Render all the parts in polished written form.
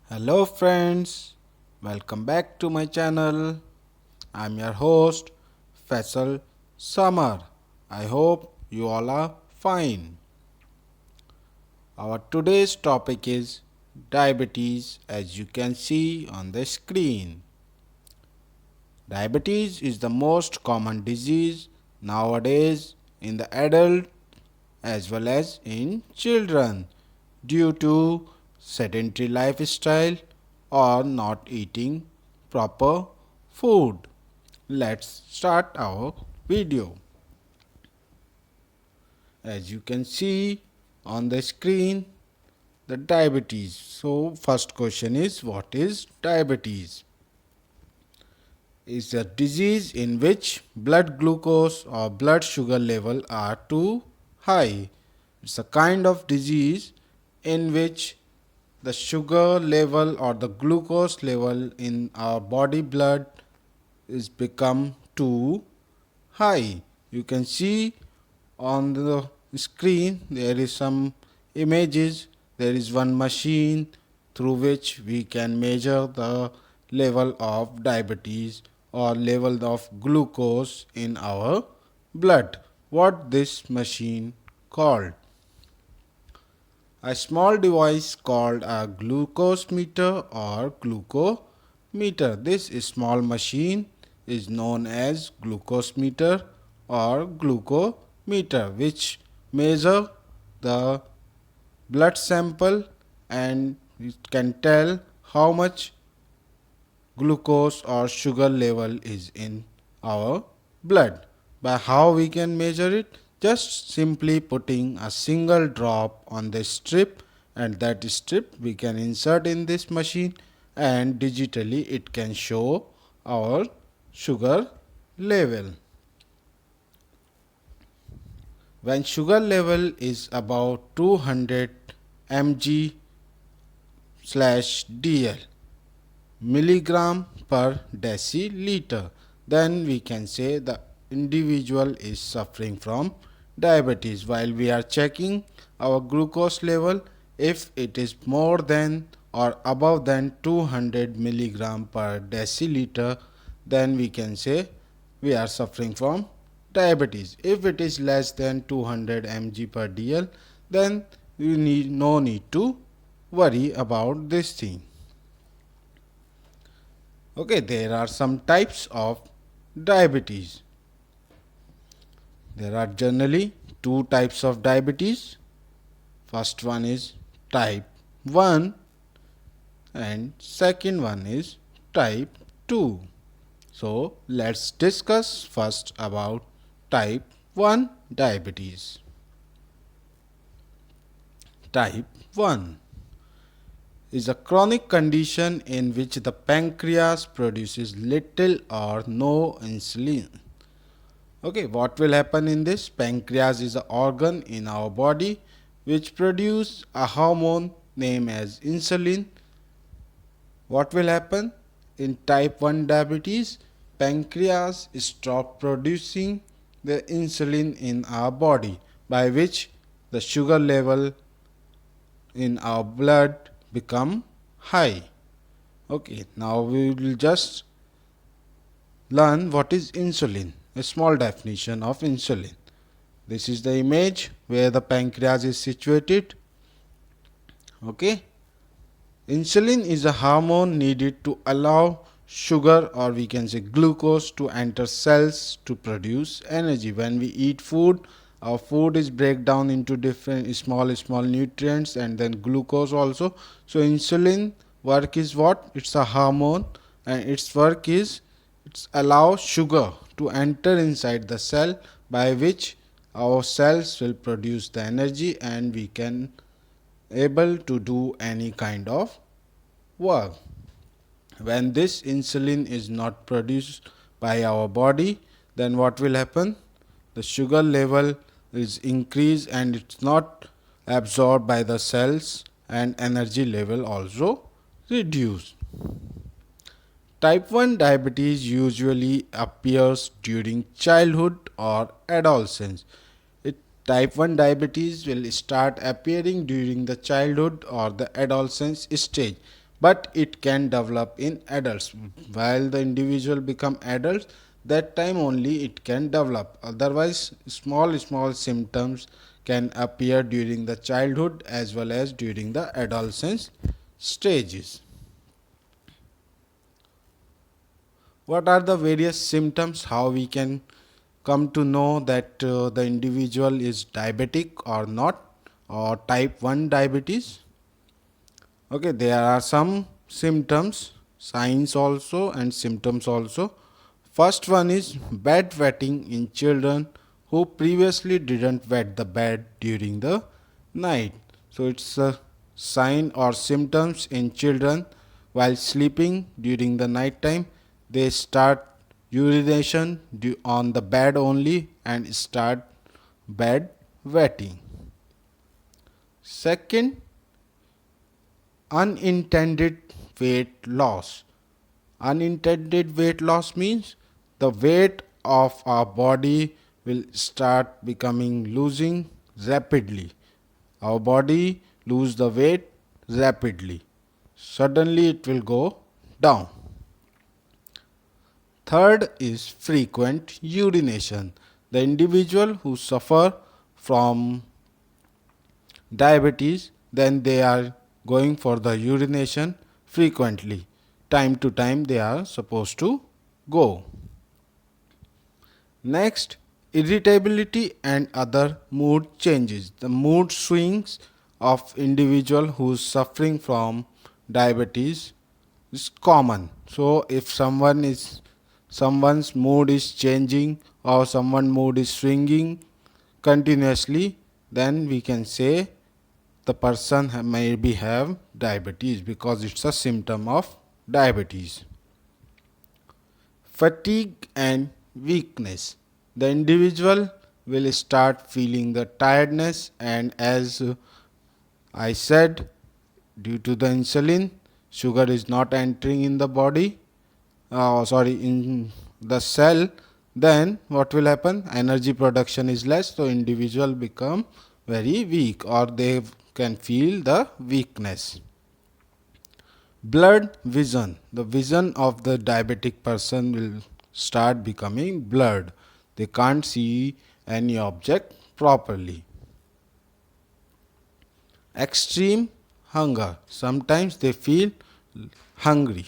Hello friends, welcome back to my channel. I'm your host Faisal Samar. I hope you all are fine. Our today's topic is diabetes, as you can see on the screen. Diabetes is the most common disease nowadays in the adult as well as in children due to sedentary lifestyle or not eating proper food. Let's start our video. As you can see on the screen, the diabetes. So first question is, what is diabetes? Is a disease in which blood glucose or blood sugar level are too high. It's a kind of disease in which the sugar level or the glucose level in our body blood is become too high. You can see on the screen there is some images. There is one machine through which we can measure the level of diabetes or level of glucose in our blood. What this machine called? A small device called a glucose meter or glucometer. This small machine is known as glucose meter or glucometer, which measure the blood sample and it can tell how much glucose or sugar level is in our blood. By how we can measure it? Just simply putting a single drop on the strip, and that strip we can insert in this machine, and digitally it can show our sugar level. When sugar level is about 200 mg slash dl, milligram per deciliter, then we can say the individual is suffering from diabetes. While we are checking our glucose level, if it is more than or above than 200 milligram per deciliter, then we can say we are suffering from diabetes. If it is less than 200 mg per dl, then you need no need to worry about this thing. Okay, there are some types of diabetes. There are generally two types of diabetes. First one is type 1 and second one is type 2. So, let's discuss first about type 1 diabetes. Type 1 is a chronic condition in which the pancreas produces little or no insulin. Okay, what will happen in this? Pancreas is an organ in our body which produce a hormone named as insulin. What will happen in type 1 diabetes? Pancreas stop producing the insulin in our body, by which the sugar level in our blood become high. Okay, now we will just learn what is insulin. A small definition of insulin. This is the image where the pancreas is situated. Okay, insulin is a hormone needed to allow sugar, or we can say glucose, to enter cells to produce energy. When we eat food, our food is break down into different small nutrients and then glucose also. So insulin work is what? It's a hormone, and its work is it's allow sugar to enter inside the cell, by which our cells will produce the energy and we can able to do any kind of work. When this insulin is not produced by our body, then what will happen? The sugar level is increased and it's not absorbed by the cells, and energy level also reduced. Type 1 diabetes usually appears during childhood or adolescence. Type 1 diabetes will start appearing during the childhood or the adolescence stage, but it can develop in adults. While the individual become adults, that time only it can develop. Otherwise, small symptoms can appear during the childhood as well as during the adolescence stages. What are the various symptoms? How we can come to know that the individual is diabetic or not, or type 1 diabetes? Okay, there are some symptoms, signs also and symptoms also. First one is bed wetting in children who previously didn't wet the bed during the night. So it's a sign or symptoms in children while sleeping during the night time. They start urination on the bed only and start bed wetting. Second, unintended weight loss. Unintended weight loss means the weight of our body will start becoming losing rapidly. Our body lose the weight rapidly. Suddenly it will go down. Third is frequent urination. The individual who suffer from diabetes, then they are going for the urination frequently. Time to time they are supposed to go. Next, irritability and other mood changes. The mood swings of individual who is suffering from diabetes is common. So if someone's mood is changing or someone's mood is swinging continuously, then we can say the person maybe have diabetes because it's a symptom of diabetes. Fatigue and weakness. The individual will start feeling the tiredness, and as I said, due to the insulin, sugar is not entering in the body, in the cell. Then what will happen? Energy production is less, so individual become very weak or they can feel the weakness. Blurred vision. The vision of the diabetic person will start becoming blurred. They can't see any object properly. Extreme hunger. Sometimes they feel hungry.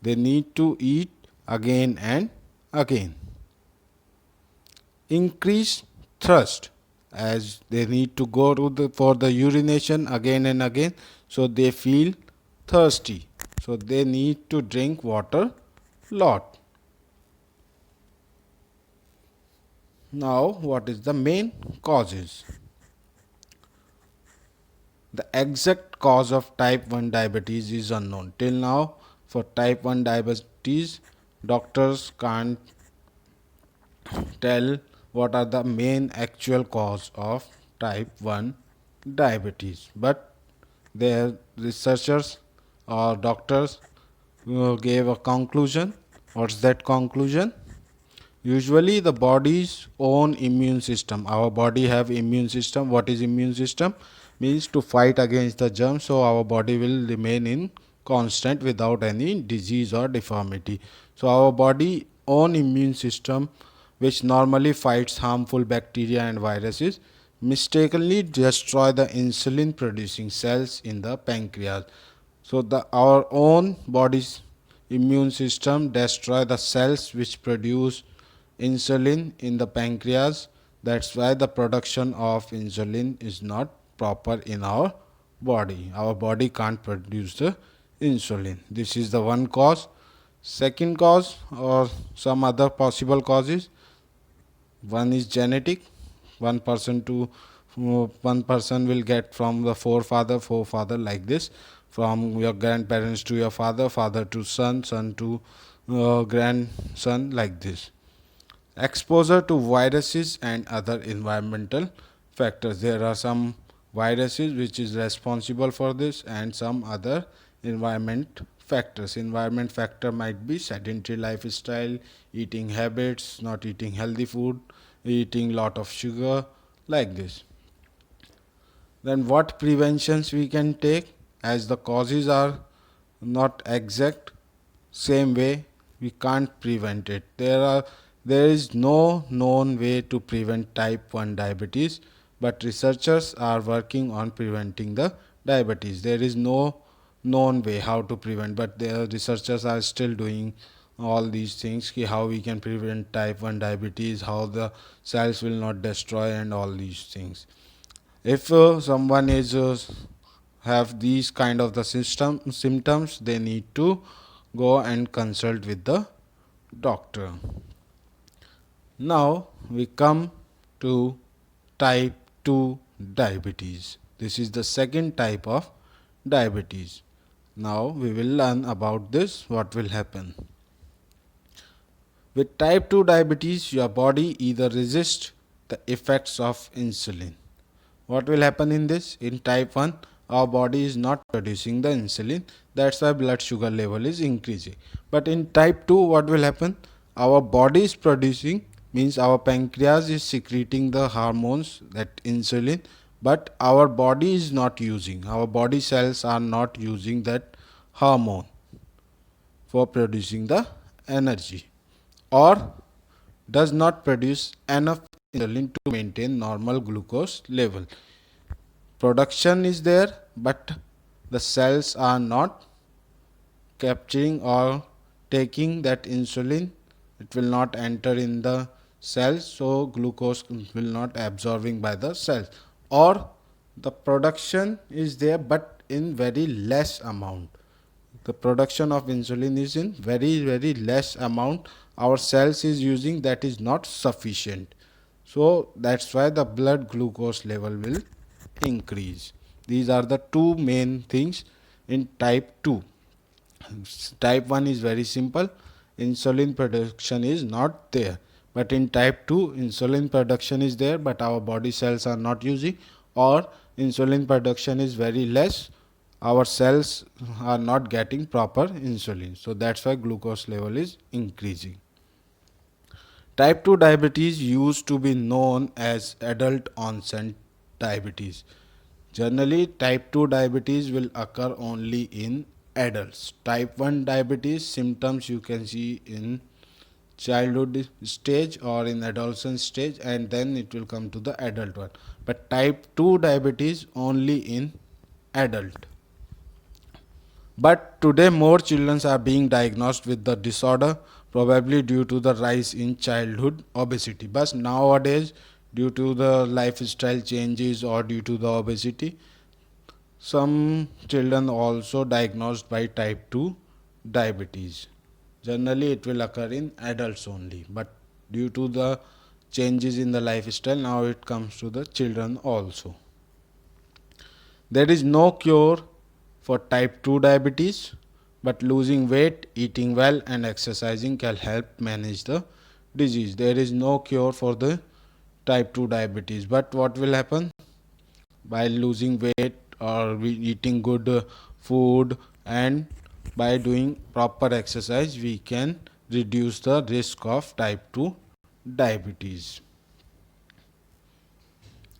They need to eat again and again. Increased thirst, as they need to go for the urination again and again, so they feel thirsty, so they need to drink water lot. Now what is the main causes? The exact cause of type 1 diabetes is unknown till now. For type 1 diabetes, doctors can't tell what are the main actual cause of type 1 diabetes, but their researchers or doctors gave a conclusion. What's that conclusion? Usually the body's own immune system, our body have immune system. What is immune system? Means to fight against the germs, so our body will remain in constant without any disease or deformity. So our body own immune system, which normally fights harmful bacteria and viruses, mistakenly destroy the insulin producing cells in the pancreas. So our own body's immune system destroy the cells which produce insulin in the pancreas. That's why the production of insulin is not proper in our body. Our body can't produce the insulin. This is the one cause. Second cause or some other possible causes. One is genetic. One person will get from the forefather like this, from your grandparents to your father to son to grandson, like this. Exposure to viruses and other environmental factors. There are some viruses which is responsible for this and some other environment factors. Environment factor might be sedentary lifestyle, eating habits, not eating healthy food, eating lot of sugar, like this. Then what preventions we can take? As the causes are not exact same way we can't prevent it. There is no known way to prevent type 1 diabetes, but researchers are working on preventing the diabetes. There is no known way how to prevent, but the researchers are still doing all these things ki how we can prevent type 1 diabetes, how the cells will not destroy, and all these things. If someone is have these kind of the symptoms, they need to go and consult with the doctor. Now we come to type 2 diabetes. This is the second type of diabetes. Now we will learn about this, what will happen. With type 2 diabetes, your body either resists the effects of insulin. What will happen in this? In type 1, our body is not producing the insulin. That's why blood sugar level is increasing. But in type 2, what will happen? Our body is producing, means our pancreas is secreting the hormones, that insulin, but our body is not using. Our body cells are not using that hormone for producing the energy, or does not produce enough insulin to maintain normal glucose level. Production is there, but the cells are not capturing or taking that insulin. It will not enter in the cells, so glucose will not absorbing by the cells, or the production is there but in very less amount. The production of insulin is in very less amount, our cells is using, that is not sufficient. So that's why the blood glucose level will increase. These are the two main things in type 2. Type 1 is very simple, insulin production is not there, but in type 2 insulin production is there but our body cells are not using, or insulin production is very less, our cells are not getting proper insulin, so that's why glucose level is increasing. Type 2 diabetes used to be known as adult onset diabetes. Generally, type 2 diabetes will occur only in adults. Type 1 diabetes symptoms you can see in childhood stage or in adolescent stage, and then it will come to the adult one. But type 2 diabetes only in adult. But today more children are being diagnosed with the disorder, probably due to the rise in childhood obesity. But nowadays, due to the lifestyle changes or due to the obesity, some children also diagnosed by type 2 diabetes. Generally, it will occur in adults only, but due to the changes in the lifestyle, now it comes to the children also. There is no cure for type 2 diabetes, but losing weight, eating well, and exercising can help manage the disease. There is no cure for the type 2 diabetes, but what will happen? By losing weight or eating good food and by doing proper exercise, we can reduce the risk of type 2 diabetes.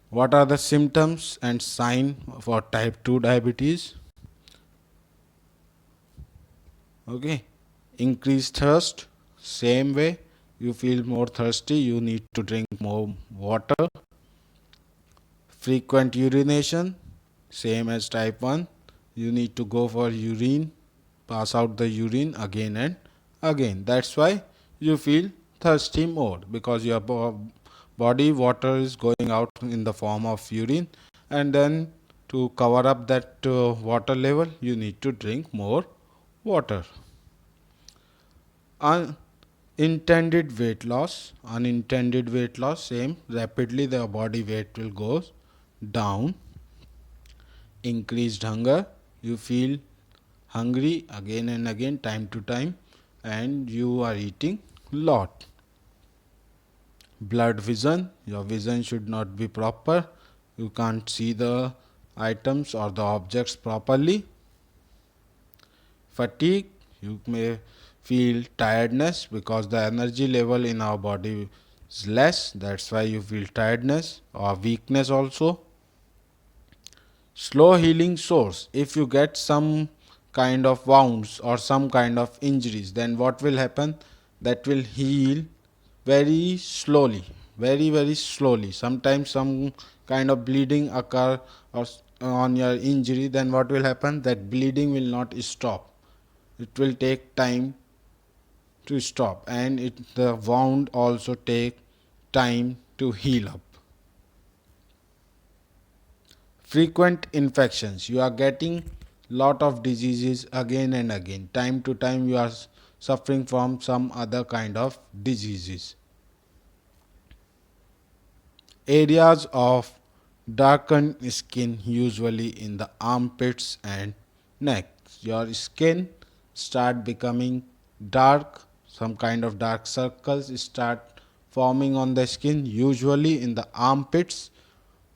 What are the symptoms and signs for type 2 diabetes? Okay, increased thirst, same way you feel more thirsty, you need to drink more water. Frequent urination, same as type 1, you need to go for urine, pass out the urine again and again. That's why you feel thirsty more, because your body water is going out in the form of urine, and then to cover up that water level, you need to drink more water. Unintended weight loss, same, rapidly the body weight will go down. Increased hunger, you feel hungry again and again, time to time, and you are eating lot. Blurred vision, your vision should not be proper, you can't see the items or the objects properly. Fatigue, you may feel tiredness because the energy level in our body is less, that's why you feel tiredness or weakness also. Slow healing source, if you get some kind of wounds or some kind of injuries, then what will happen? That will heal very slowly, very slowly. Sometimes some kind of bleeding occur or on your injury, then what will happen? That bleeding will not stop. It will take time to stop, and the wound also take time to heal up. Frequent infections, you are getting lot of diseases again and again. Time to time you are suffering from some other kind of diseases. Areas of darkened skin, usually in the armpits and neck. Your skin start becoming dark, some kind of dark circles start forming on the skin, usually in the armpits,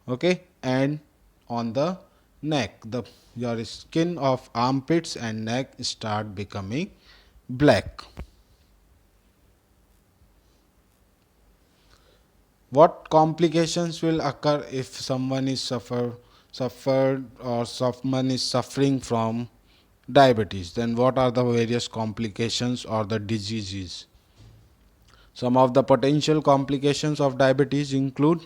okay, and on the neck. The your skin of armpits and neck start becoming black. What complications will occur if someone is suffered or someone is suffering from diabetes? Then what are the various complications or the diseases? Some of the potential complications of diabetes include: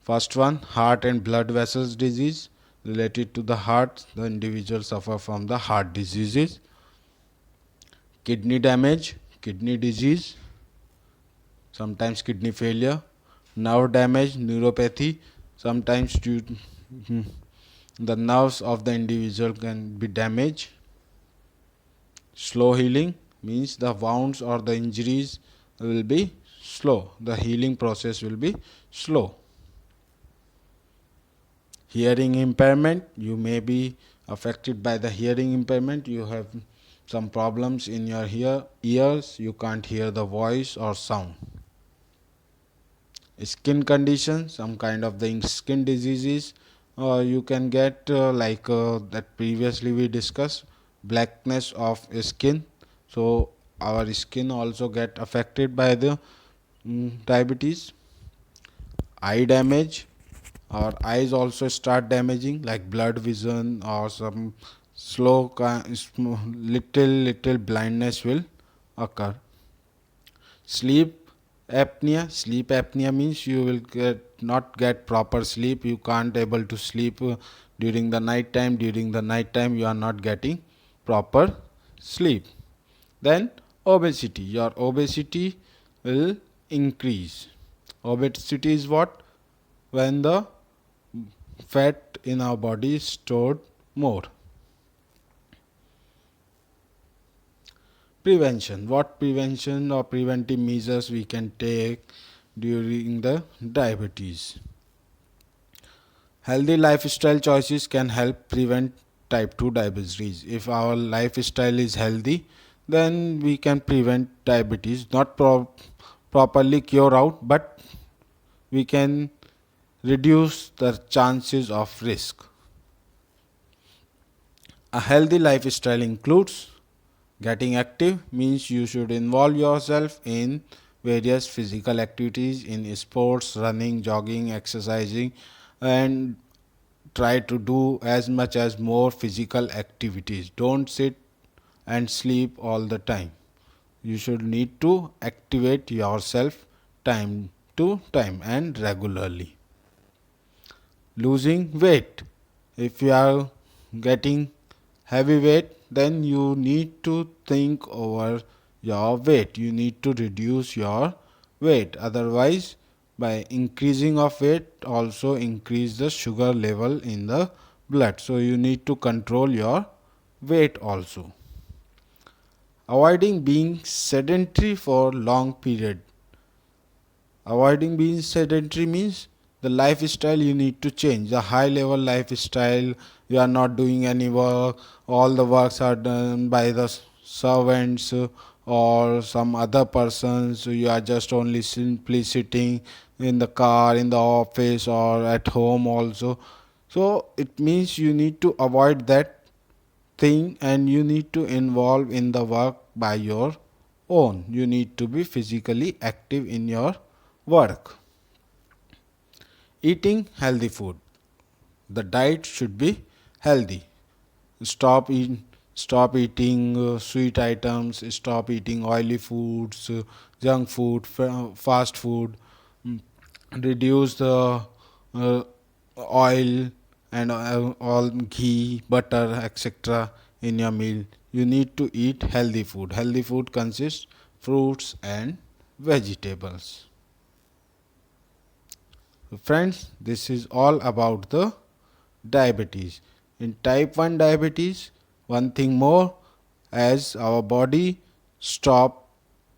first one, heart and blood vessels disease. Related to the heart, the individual suffer from the heart diseases. Kidney damage, kidney disease, sometimes kidney failure. Nerve damage, neuropathy, sometimes the nerves of the individual can be damaged. Slow healing means the wounds or the injuries will be slow, the healing process will be slow. Hearing impairment, you may be affected by the hearing impairment. You have some problems in your ears, you can't hear the voice or sound. Skin condition, some kind of the skin diseases you can get, that previously we discussed, blackness of skin. So our skin also get affected by the diabetes. Eye damage, our eyes also start damaging, like blood vision or some little blindness will occur. Sleep apnea means you will not get proper sleep, you can't able to sleep during the night time. During the night time you are not getting proper sleep. Then obesity, your obesity will increase. Obesity is what? When the fat in our body is stored more. Prevention, what prevention or preventive measures we can take during the diabetes? Healthy lifestyle choices can help prevent type 2 diabetes. If our lifestyle is healthy, then we can prevent diabetes, not properly cure out, but we can reduce the chances of risk. A healthy lifestyle includes getting active, means you should involve yourself in various physical activities, in sports, running, jogging, exercising, and try to do as much as more physical activities. Don't sit and sleep all the time. You should need to activate yourself time to time and regularly. Losing weight, if you are getting heavy weight, then you need to think over your weight. You need to reduce your weight. Otherwise, by increasing of weight also increase the sugar level in the blood. So you need to control your weight also. Avoiding being sedentary for long period. Avoiding being sedentary means the lifestyle you need to change. The high level lifestyle, you are not doing any work, all the works are done by the servants or some other persons. You are just only simply sitting in the car, in the office, or at home also. So it means you need to avoid that thing and you need to involve in the work by your own. You need to be physically active in your work. Eating healthy food. The diet should be healthy. Stop stop eating sweet items, stop eating oily foods, junk food, fast food, mm, reduce the uh, oil and all ghee, butter, etc. in your meal. You need to eat healthy food. Healthy food consists fruits and vegetables. So friends, this is all about the diabetes. In type 1 diabetes, one thing more, as our body stop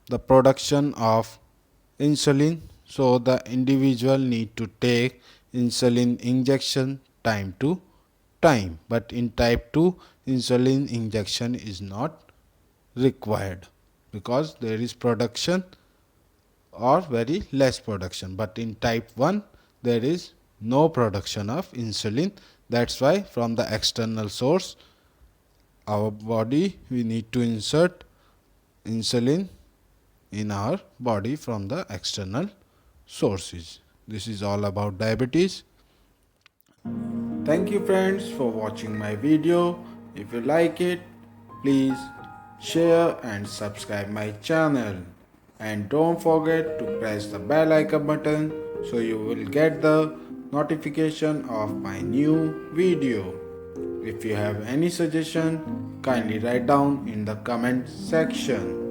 the production of insulin, so the individual need to take insulin injection time to time. But in type 2, insulin injection is not required because there is production or very less production. But in type 1 there is no production of insulin. That's why from the external source, our body, we need to insert insulin in our body from the external sources. This is all about diabetes. Thank you friends for watching my video. If you like it, please share and subscribe my channel. And don't forget to press the bell icon button so you will get the notification of my new video. If you have any suggestion, kindly write down in the comment section.